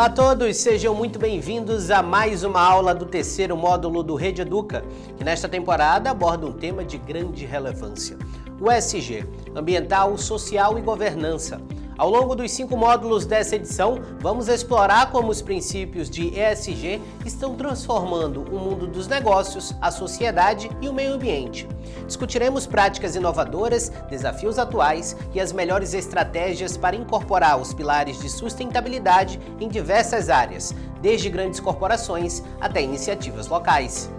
Olá a todos, sejam muito bem-vindos a mais uma aula do terceiro módulo do Rede Educa, que nesta temporada aborda um tema de grande relevância, o ESG, Ambiental, Social e Governança. Ao longo dos 5 módulos dessa edição, vamos explorar como os princípios de ESG estão transformando o mundo dos negócios, a sociedade e o meio ambiente. Discutiremos práticas inovadoras, desafios atuais e as melhores estratégias para incorporar os pilares de sustentabilidade em diversas áreas, desde grandes corporações até iniciativas locais.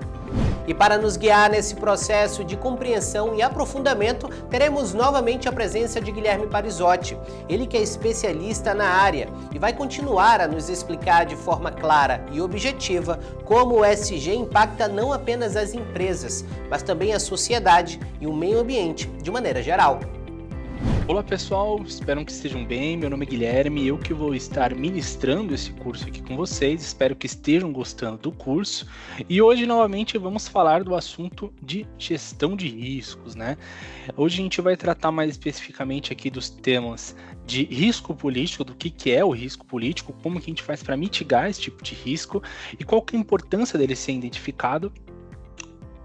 E para nos guiar nesse processo de compreensão e aprofundamento, teremos novamente a presença de Guilherme Parizotti, ele que é especialista na área e vai continuar a nos explicar de forma clara e objetiva como o ESG impacta não apenas as empresas, mas também a sociedade e o meio ambiente de maneira geral. Olá pessoal, espero que estejam bem, meu nome é Guilherme, eu que vou estar ministrando esse curso aqui com vocês, espero que estejam gostando do curso e hoje novamente vamos falar do assunto de gestão de riscos, né? Hoje a gente vai tratar mais especificamente aqui dos temas de risco político, do que é o risco político, como que a gente faz para mitigar esse tipo de risco e qual que é a importância dele ser identificado.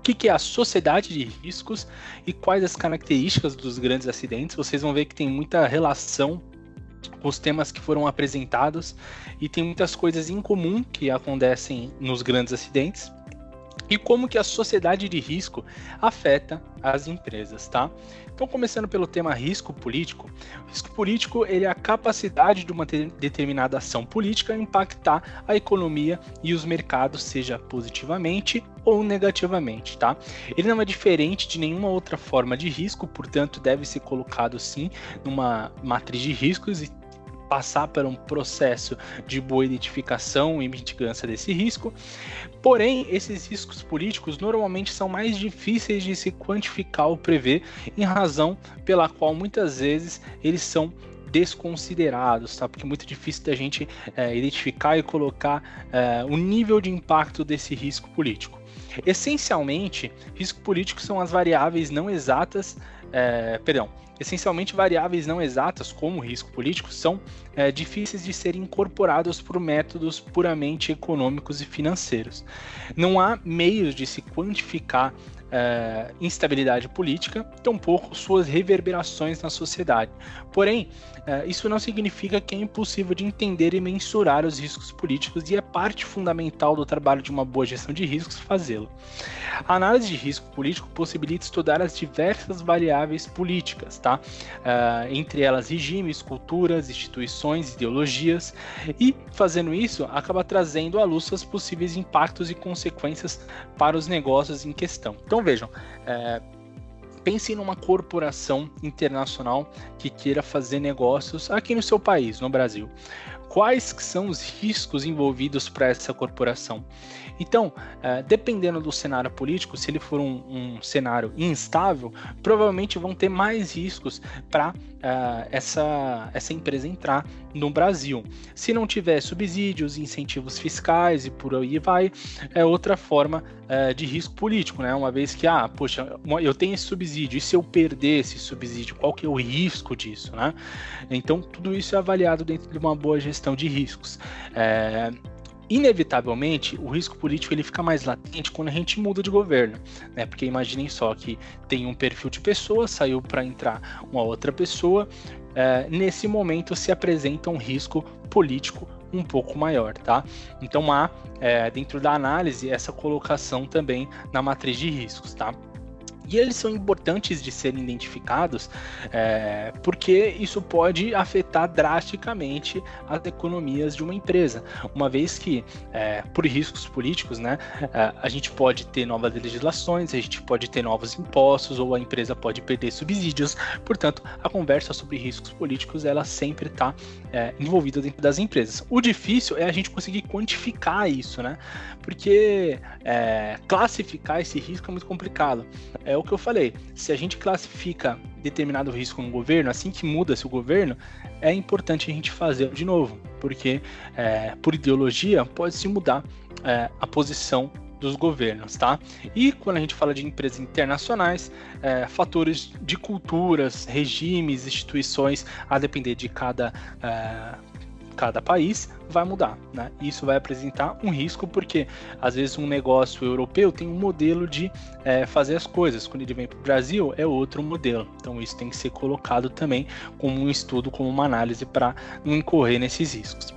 O que é a sociedade de riscos e quais as características dos grandes acidentes. Vocês vão ver que tem muita relação com os temas que foram apresentados e tem muitas coisas em comum que acontecem nos grandes acidentes e como que a sociedade de risco afeta as empresas, tá? Então, começando pelo tema risco político. O risco político ele é a capacidade de uma determinada ação política impactar a economia e os mercados, seja positivamente ou negativamente, tá? Ele não é diferente de nenhuma outra forma de risco, portanto, deve ser colocado sim numa matriz de riscos e passar por um processo de boa identificação e mitigância desse risco. Porém, esses riscos políticos normalmente são mais difíceis de se quantificar ou prever, em razão pela qual muitas vezes eles são desconsiderados, tá? Porque é muito difícil da gente identificar e colocar o nível de impacto desse risco político. Essencialmente, risco político são as variáveis não exatas, essencialmente variáveis não exatas, como o risco político, são difíceis de serem incorporados por métodos puramente econômicos e financeiros. Não há meios de se quantificar instabilidade política, tampouco suas reverberações na sociedade. Porém, isso não significa que é impossível de entender e mensurar os riscos políticos e é parte fundamental do trabalho de uma boa gestão de riscos fazê-lo. A análise de risco político possibilita estudar as diversas variáveis políticas, tá? Entre elas regimes, culturas, instituições, ideologias, e fazendo isso acaba trazendo à luz os possíveis impactos e consequências para os negócios em questão. Então vejam, pense numa corporação internacional que queira fazer negócios aqui no seu país, no Brasil. Quais são os riscos envolvidos para essa corporação? Então, dependendo do cenário político, se ele for um cenário instável, provavelmente vão ter mais riscos para essa empresa entrar no Brasil. Se não tiver subsídios, incentivos fiscais e por aí vai, é outra forma de risco político, né? Uma vez que, eu tenho esse subsídio, e se eu perder esse subsídio, qual que é o risco disso, né? Então, tudo isso é avaliado dentro de uma boa gestão de riscos. Inevitavelmente, o risco político ele fica mais latente quando a gente muda de governo, né? Porque imaginem só que tem um perfil de pessoa, saiu para entrar uma outra pessoa, nesse momento se apresenta um risco político um pouco maior, tá? Então há, dentro da análise, essa colocação também na matriz de riscos, tá? E eles são importantes de serem identificados porque isso pode afetar drasticamente as economias de uma empresa, uma vez que, por riscos políticos, né, a gente pode ter novas legislações, a gente pode ter novos impostos, ou a empresa pode perder subsídios. Portanto, a conversa sobre riscos políticos ela sempre está envolvida dentro das empresas. O difícil é a gente conseguir quantificar isso, né? Porque classificar esse risco é muito complicado. É o que eu falei, se a gente classifica determinado risco no governo, assim que muda-se o governo, é importante a gente fazer de novo, porque por ideologia pode-se mudar a posição dos governos, tá? E quando a gente fala de empresas internacionais, fatores de culturas, regimes, instituições, a depender de cada cada país vai mudar, né? Isso vai apresentar um risco porque às vezes um negócio europeu tem um modelo de fazer as coisas, quando ele vem para o Brasil é outro modelo, então isso tem que ser colocado também como um estudo, como uma análise para não incorrer nesses riscos.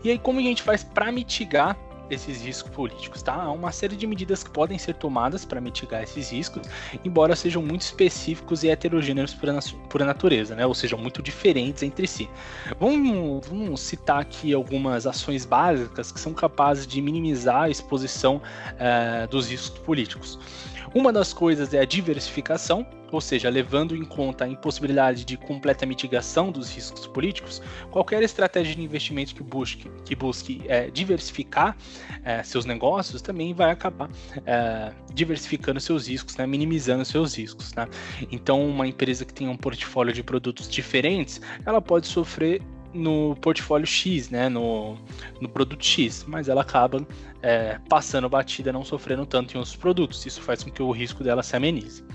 E aí como a gente faz para mitigar esses riscos políticos, tá? Há uma série de medidas que podem ser tomadas para mitigar esses riscos, embora sejam muito específicos e heterogêneos por natureza, né? Ou seja, muito diferentes entre si. Vamos citar aqui algumas ações básicas que são capazes de minimizar a exposição dos riscos políticos. Uma das coisas é a diversificação, ou seja, levando em conta a impossibilidade de completa mitigação dos riscos políticos, qualquer estratégia de investimento que busque diversificar seus negócios também vai acabar diversificando seus riscos, né, minimizando seus riscos. Né? Então, uma empresa que tem um portfólio de produtos diferentes, ela pode sofrer no portfólio X, né, no produto X, mas ela acaba passando batida, não sofrendo tanto em outros produtos. Isso faz com que o risco dela se amenize.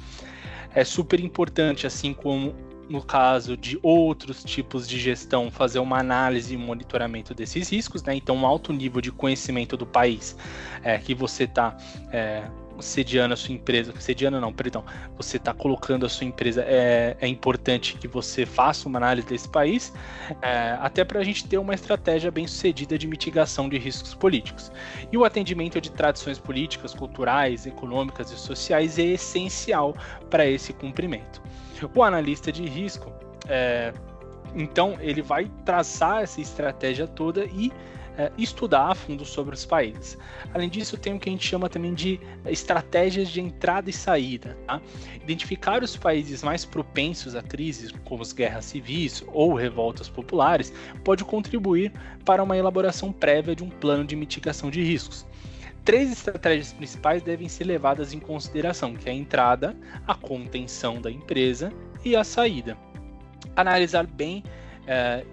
É super importante, assim como no caso de outros tipos de gestão, fazer uma análise e monitoramento desses riscos, né? Então, um alto nível de conhecimento do país que você está sediando a sua empresa, você está colocando a sua empresa, é importante que você faça uma análise desse país, até para a gente ter uma estratégia bem sucedida de mitigação de riscos políticos. E o atendimento de tradições políticas, culturais, econômicas e sociais é essencial para esse cumprimento. O analista de risco, então, ele vai traçar essa estratégia toda e estudar a fundo sobre os países. Além disso, tem o que a gente chama também de estratégias de entrada e saída. Tá? Identificar os países mais propensos a crises, como as guerras civis ou revoltas populares, pode contribuir para uma elaboração prévia de um plano de mitigação de riscos. 3 estratégias principais devem ser levadas em consideração, que é a entrada, a contenção da empresa e a saída. Analisar bem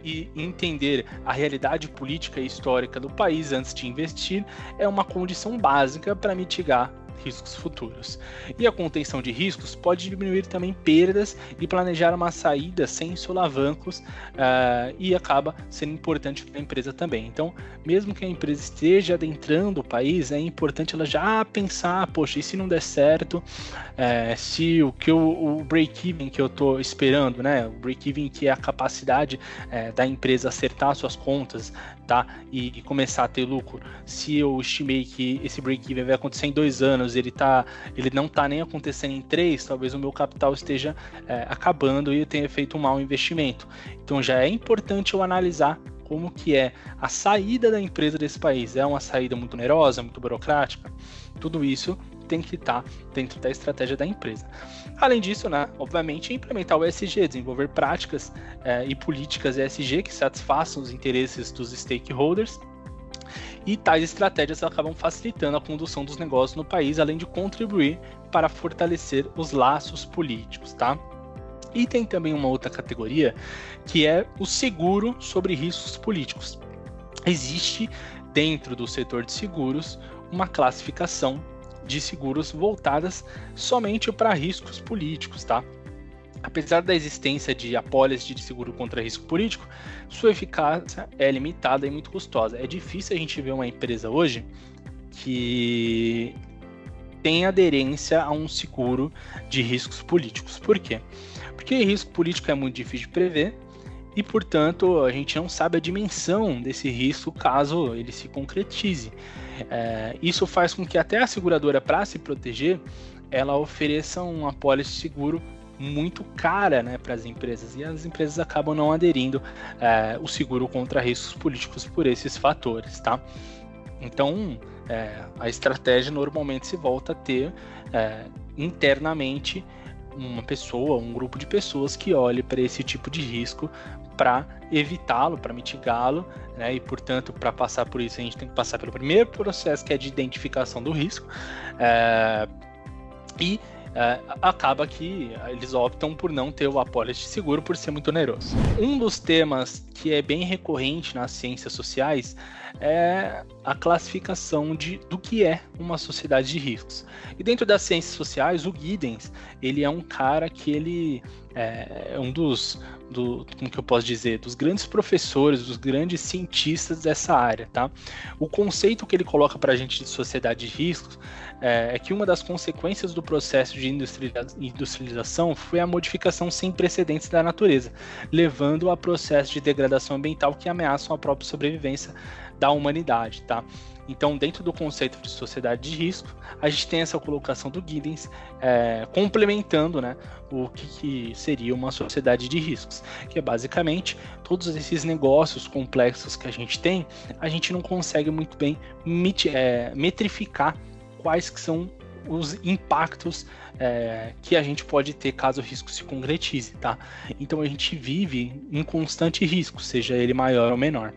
e entender a realidade política e histórica do país antes de investir é uma condição básica para mitigar riscos futuros. E a contenção de riscos pode diminuir também perdas e planejar uma saída sem solavancos e acaba sendo importante para a empresa também. Então, mesmo que a empresa esteja adentrando o país, é importante ela já pensar, poxa, e se não der certo, se o break-even que eu estou esperando, né, o break-even que é a capacidade da empresa acertar suas contas, tá, e começar a ter lucro, se eu estimei que esse break-even vai acontecer em 2 anos, ele não está nem acontecendo em 3, talvez o meu capital esteja acabando e eu tenha feito um mau investimento. Então já é importante eu analisar como que é a saída da empresa desse país. É uma saída muito onerosa, muito burocrática? Tudo isso tem que estar dentro da estratégia da empresa. Além disso, né, obviamente, implementar o ESG, desenvolver práticas e políticas ESG que satisfaçam os interesses dos stakeholders. E tais estratégias acabam facilitando a condução dos negócios no país, além de contribuir para fortalecer os laços políticos, tá? E tem também uma outra categoria, que é o seguro sobre riscos políticos. Existe, dentro do setor de seguros, uma classificação de seguros voltadas somente para riscos políticos, tá? Apesar da existência de apólice de seguro contra risco político, sua eficácia é limitada e muito custosa. É difícil a gente ver uma empresa hoje que tem aderência a um seguro de riscos políticos. Por quê? Porque risco político é muito difícil de prever e, portanto, a gente não sabe a dimensão desse risco caso ele se concretize. Isso faz com que até a seguradora, para se proteger, ela ofereça um apólice de seguro muito cara, né, para as empresas, e as empresas acabam não aderindo o seguro contra riscos políticos por esses fatores, tá? Então, a estratégia normalmente se volta a ter internamente uma pessoa, um grupo de pessoas que olhe para esse tipo de risco para evitá-lo, para mitigá-lo, né? E, portanto, para passar por isso, a gente tem que passar pelo primeiro processo, que é de identificação do risco, acaba que eles optam por não ter o apólice de seguro por ser muito oneroso. Um dos temas que é bem recorrente nas ciências sociais é a classificação do que é uma sociedade de riscos. E dentro das ciências sociais, o Giddens, ele é um cara que ele um como que eu posso dizer, dos grandes professores, dos grandes cientistas dessa área, tá? O conceito que ele coloca para a gente de sociedade de riscos é que uma das consequências do processo de industrialização foi a modificação sem precedentes da natureza, levando a processos de degradação ambiental que ameaçam a própria sobrevivência da humanidade, tá? Então, dentro do conceito de sociedade de risco, a gente tem essa colocação do Giddens complementando, né, o que seria uma sociedade de riscos, que é basicamente todos esses negócios complexos que a gente não consegue muito bem metrificar quais que são os impactos que a gente pode ter caso o risco se concretize, tá? Então a gente vive em constante risco, seja ele maior ou menor.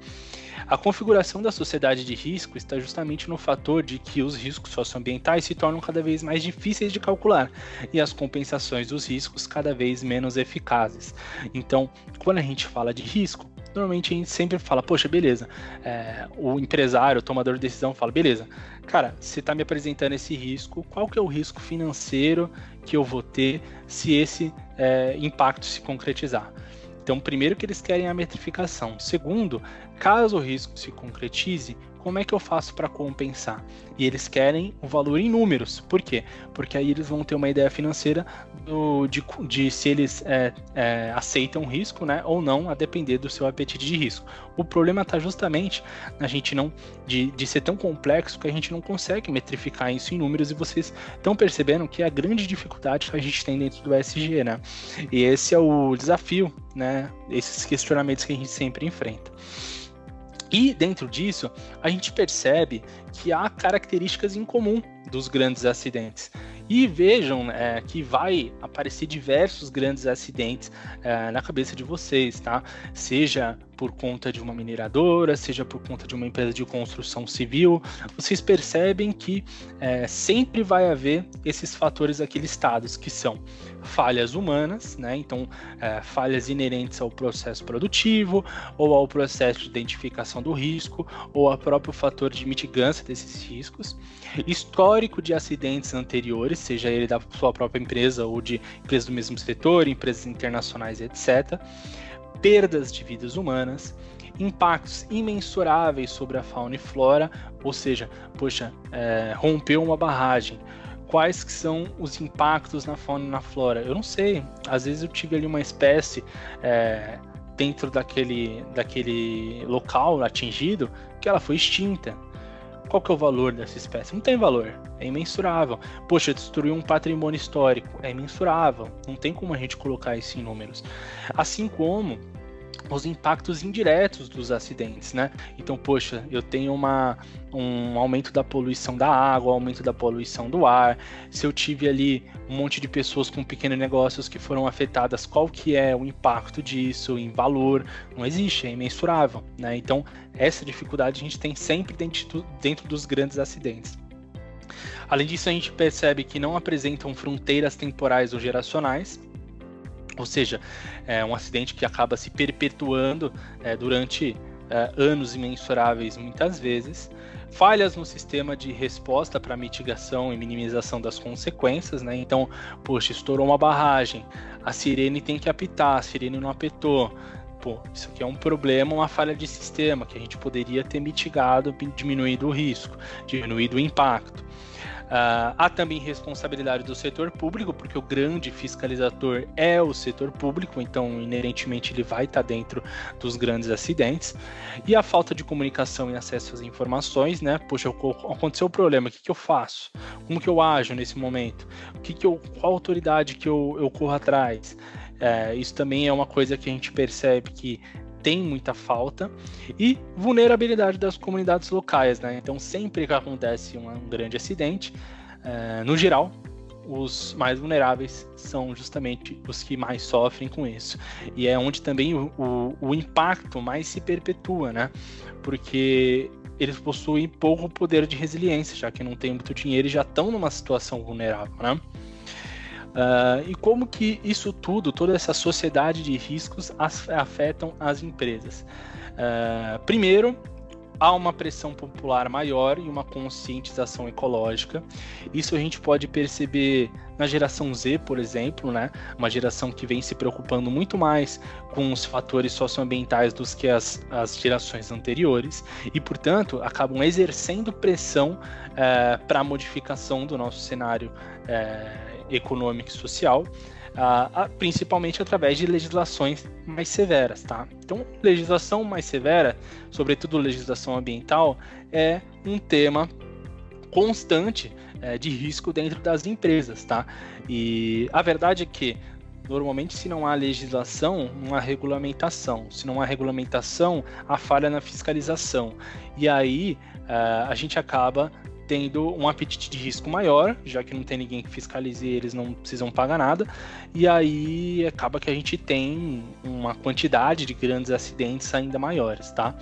A configuração da sociedade de risco está justamente no fator de que os riscos socioambientais se tornam cada vez mais difíceis de calcular e as compensações dos riscos cada vez menos eficazes. Então, quando a gente fala de risco, normalmente a gente sempre fala, poxa, beleza, o empresário, o tomador de decisão fala, beleza, cara, você está me apresentando esse risco, qual que é o risco financeiro que eu vou ter se esse impacto se concretizar? Então, primeiro que eles querem a metrificação. Segundo, caso o risco se concretize, como é que eu faço para compensar? E eles querem o valor em números. Por quê? Porque aí eles vão ter uma ideia financeira de se eles aceitam o risco, né, ou não, a depender do seu apetite de risco. O problema está justamente na gente de ser tão complexo que a gente não consegue metrificar isso em números, e vocês estão percebendo que é a grande dificuldade que a gente tem dentro do ESG, né? E esse é o desafio, né? Esses questionamentos que a gente sempre enfrenta. E dentro disso, a gente percebe que há características em comum dos grandes acidentes. E vejam que vai aparecer diversos grandes acidentes na cabeça de vocês, tá? Seja por conta de uma mineradora, seja por conta de uma empresa de construção civil, vocês percebem que sempre vai haver esses fatores aqui listados, que são falhas humanas, né? Então, falhas inerentes ao processo produtivo, ou ao processo de identificação do risco, ou ao próprio fator de mitigância desses riscos, histórico de acidentes anteriores, seja ele da sua própria empresa ou de empresas do mesmo setor, empresas internacionais, etc., perdas de vidas humanas, impactos imensuráveis sobre a fauna e flora, ou seja, rompeu uma barragem. Quais que são os impactos na fauna e na flora? Eu não sei. Às vezes eu tive ali uma espécie dentro daquele local atingido que ela foi extinta. Qual que é o valor dessa espécie? Não tem valor, é imensurável. Poxa, destruiu um patrimônio histórico, é imensurável. Não tem como a gente colocar isso em números. Assim como os impactos indiretos dos acidentes, né? Então, poxa, eu tenho um aumento da poluição da água, aumento da poluição do ar. Se eu tive ali um monte de pessoas com pequenos negócios que foram afetadas, qual que é o impacto disso em valor? Não existe, é imensurável, né? Então, essa dificuldade a gente tem sempre dentro dos grandes acidentes. Além disso, a gente percebe que não apresentam fronteiras temporais ou geracionais, ou seja, é um acidente que acaba se perpetuando durante anos imensuráveis muitas vezes. Falhas no sistema de resposta para mitigação e minimização das consequências, né? Então, poxa, estourou uma barragem, a sirene tem que apitar, a sirene não apitou. Pô, isso aqui é um problema, uma falha de sistema que a gente poderia ter mitigado, diminuído o risco, diminuído o impacto. Há também responsabilidade do setor público, porque o grande fiscalizador é o setor público, então inerentemente ele vai estar dentro dos grandes acidentes. E a falta de comunicação e acesso às informações, né? Poxa, aconteceu o problema, o que eu faço? Como que eu ajo nesse momento? Qual autoridade que eu corro atrás? Isso também é uma coisa que a gente percebe que tem muita falta, e vulnerabilidade das comunidades locais, né? Então, sempre que acontece um grande acidente, no geral, os mais vulneráveis são justamente os que mais sofrem com isso. E é onde também o impacto mais se perpetua, né? Porque eles possuem pouco poder de resiliência, já que não tem muito dinheiro e já estão numa situação vulnerável, né? E como que isso tudo, toda essa sociedade de riscos afetam as empresas? Primeiro, há uma pressão popular maior e uma conscientização ecológica. Isso a gente pode perceber na geração Z, por exemplo, né? Uma geração que vem se preocupando muito mais com os fatores socioambientais do que as gerações anteriores e, portanto, acabam exercendo pressão para a modificação do nosso cenário econômico e social, principalmente através de legislações mais severas, tá? Então, legislação mais severa, sobretudo legislação ambiental, é um tema constante de risco dentro das empresas, tá? E a verdade é que, normalmente, se não há legislação, não há regulamentação. Se não há regulamentação, há falha na fiscalização. E aí, a gente acaba tendo um apetite de risco maior, já que não tem ninguém que fiscalize, eles não precisam pagar nada, e aí acaba que a gente tem uma quantidade de grandes acidentes ainda maiores, tá?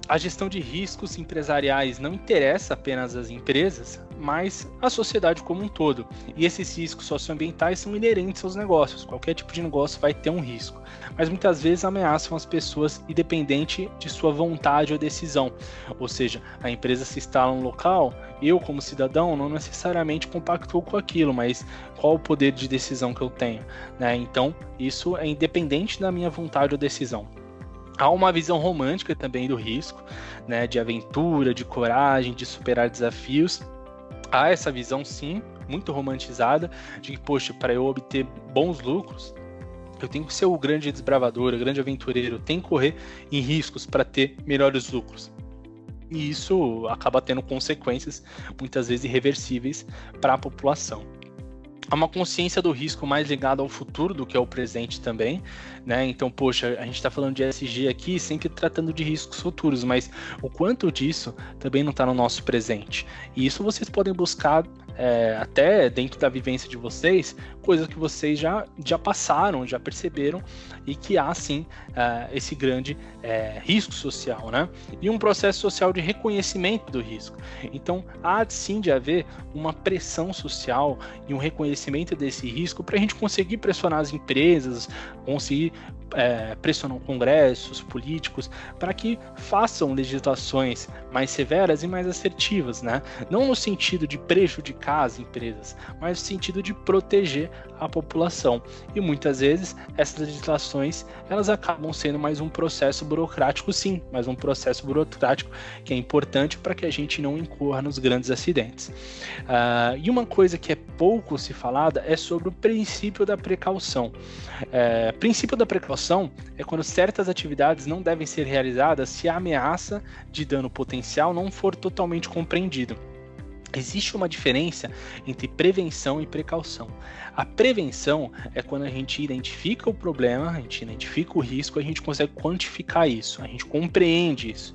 A gestão de riscos empresariais não interessa apenas às empresas, mas à sociedade como um todo. E esses riscos socioambientais são inerentes aos negócios. Qualquer tipo de negócio vai ter um risco, mas muitas vezes ameaçam as pessoas independente de sua vontade ou decisão. Ou seja, a empresa se instala no local, eu como cidadão não necessariamente compactuo com aquilo, mas qual o poder de decisão que eu tenho, né? Então, isso é independente da minha vontade ou decisão. Há uma visão romântica também do risco, né, de aventura, de coragem, de superar desafios. Há essa visão, sim, muito romantizada, de que, poxa, para eu obter bons lucros, eu tenho que ser o grande desbravador, o grande aventureiro, eu tenho que correr em riscos para ter melhores lucros. E isso acaba tendo consequências, muitas vezes irreversíveis, para a população. Há uma consciência do risco mais ligada ao futuro do que ao presente também, né? Então, poxa, a gente está falando de ESG aqui, sempre tratando de riscos futuros, mas o quanto disso também não está no nosso presente. E isso vocês podem buscar até dentro da vivência de vocês, coisas que vocês já passaram, já perceberam, e que há sim esse grande risco social, né? E um processo social de reconhecimento do risco. Então, há sim de haver uma pressão social e um reconhecimento desse risco para a gente conseguir pressionar as empresas, conseguir pressionar congressos, políticos, para que façam legislações mais severas e mais assertivas, né? Não no sentido de prejudicar as empresas, mas no sentido de proteger a população. E muitas vezes essas legislações elas acabam sendo mais um processo burocrático, sim, mas um processo burocrático que é importante para que a gente não incorra nos grandes acidentes. E uma coisa que é pouco se falada é sobre o princípio da precaução. Princípio da precaução é quando certas atividades não devem ser realizadas se a ameaça de dano potencial não for totalmente compreendida. Existe uma diferença entre prevenção e precaução. A prevenção é quando a gente identifica o problema, a gente identifica o risco, a gente consegue quantificar isso, a gente compreende isso.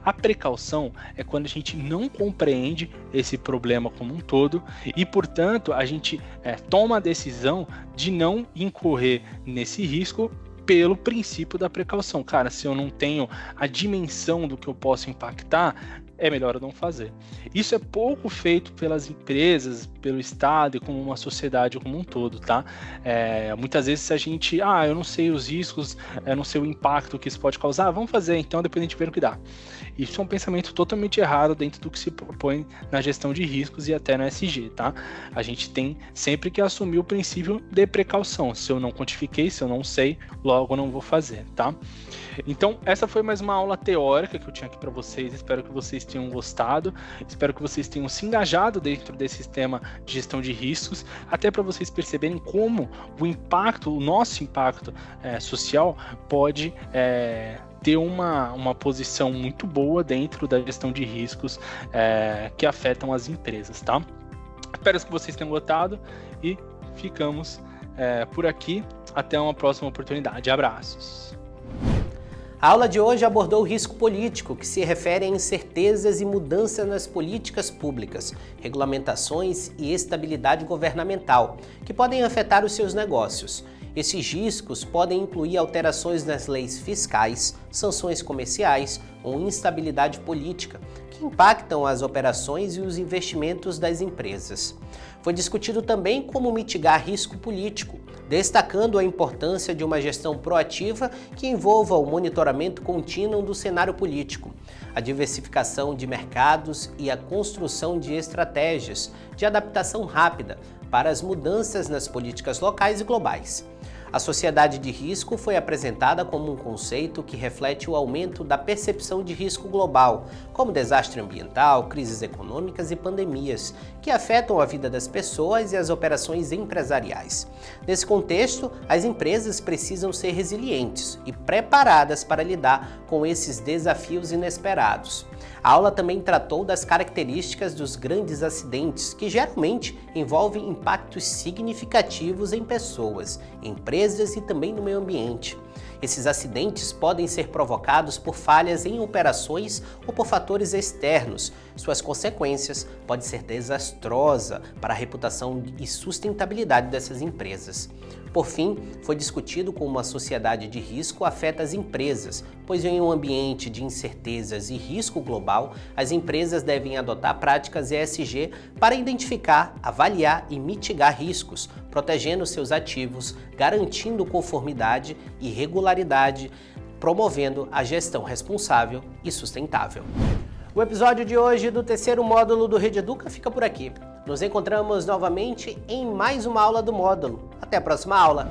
A precaução é quando a gente não compreende esse problema como um todo e, portanto, a gente toma a decisão de não incorrer nesse risco pelo princípio da precaução. Cara, se eu não tenho a dimensão do que eu posso impactar, é melhor eu não fazer. Isso é pouco feito pelas empresas, pelo Estado e como uma sociedade como um todo, tá? Muitas vezes a gente, eu não sei os riscos, eu não sei o impacto que isso pode causar, vamos fazer, então depois a gente vê o que dá. Isso é um pensamento totalmente errado dentro do que se propõe na gestão de riscos e até no ESG, tá? A gente tem sempre que assumir o princípio de precaução. Se eu não quantifiquei, se eu não sei, logo eu não vou fazer, tá? Então, essa foi mais uma aula teórica que eu tinha aqui para vocês. Espero que vocês tenham gostado. Espero que vocês tenham se engajado dentro desse sistema de gestão de riscos, até para vocês perceberem como o nosso impacto social pode ter uma posição muito boa dentro da gestão de riscos que afetam as empresas, tá? Espero que vocês tenham gostado e ficamos por aqui. Até uma próxima oportunidade. Abraços! A aula de hoje abordou o risco político, que se refere a incertezas e mudanças nas políticas públicas, regulamentações e estabilidade governamental, que podem afetar os seus negócios. Esses riscos podem incluir alterações nas leis fiscais, sanções comerciais ou instabilidade política, que impactam as operações e os investimentos das empresas. Foi discutido também como mitigar risco político, destacando a importância de uma gestão proativa que envolva o monitoramento contínuo do cenário político, a diversificação de mercados e a construção de estratégias de adaptação rápida para as mudanças nas políticas locais e globais. A sociedade de risco foi apresentada como um conceito que reflete o aumento da percepção de risco global, como desastre ambiental, crises econômicas e pandemias, que afetam a vida das pessoas e as operações empresariais. Nesse contexto, as empresas precisam ser resilientes e preparadas para lidar com esses desafios inesperados. A aula também tratou das características dos grandes acidentes, que geralmente envolvem impactos significativos em pessoas, empresas e também no meio ambiente. Esses acidentes podem ser provocados por falhas em operações ou por fatores externos. Suas consequências podem ser desastrosas para a reputação e sustentabilidade dessas empresas. Por fim, foi discutido como uma sociedade de risco afeta as empresas, pois em um ambiente de incertezas e risco global, as empresas devem adotar práticas ESG para identificar, avaliar e mitigar riscos, protegendo seus ativos, garantindo conformidade e regularidade, promovendo a gestão responsável e sustentável. O episódio de hoje do terceiro módulo do Rede Educa fica por aqui. Nos encontramos novamente em mais uma aula do módulo. Até a próxima aula!